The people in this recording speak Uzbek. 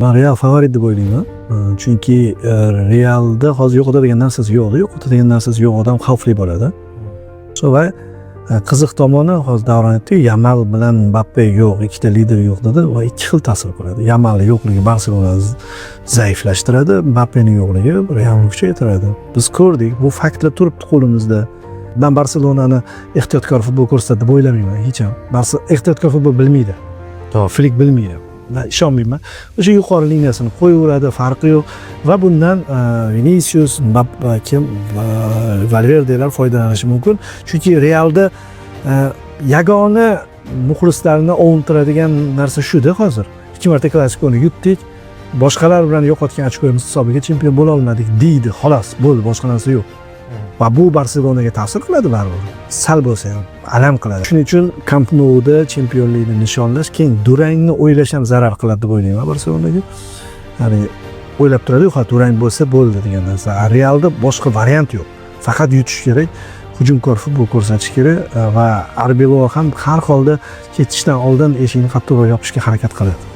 Men Real favorit deb o'ylayman. Chunki Realda hozir yo'qotadigan narsasi yo'q, yo'qotadigan narsasi yo'q, odam xavfli bo'ladi. Va qiziq tomoni hozir Davron aytdi, Yamal bilan Mbappe yo'q, ikkita lider yo'q dedi va ikki xil ta'sir qiladi. Yamalning yo'qligi Barselonani zaiflashtiradi, Mbappening yo'qligi Realni kuchaytiradi. Biz ko'rdik, bu faktlar turibdi qo'limizda. Ben Barselonani ehtiyotkor futbol ko'rsatdi deb o'ylamayman hech ham. Ehtiyotkor futbol bilmaydi. To'g'rilik bilmaydi. Va ishonmayman. O'sha yuqori liniyasini qo'yaveradi, farqi yo'q. Va bundan Vinicius, Mbappe, Valverdelar foydalanishi mumkin. Chunki Realda yagona muxlislarni ovuntiradigan narsa shuda hozir. 2 marta Klasikoni yutdik. Boshqalar bilan yo'qotgan ochkoyimiz hisobiga chempion bo'la olmadik deydi. Xolos, bo'ldi, boshqa narsa yo'q. Va bu Barselonaga ta'sir qiladi baribir. Sal bo'lsa ham alam qiladi. Shuning uchun Camp Nouda chempionlikni nishonlash, keyin durangni o'ylash ham zarar qiladi deb o'ylayman Barselonaga. Ya'ni o'ylab turadi-yu, ha durang bo'lsa bo'ldi degan narsa. Realda boshqa variant yo'q. Faqat yutish kerak, hujumkor futbol ko'rsatish kerak va Arbeloa ham har holda ketishdan oldin eshikni qattiqroq yopishga harakat qiladi.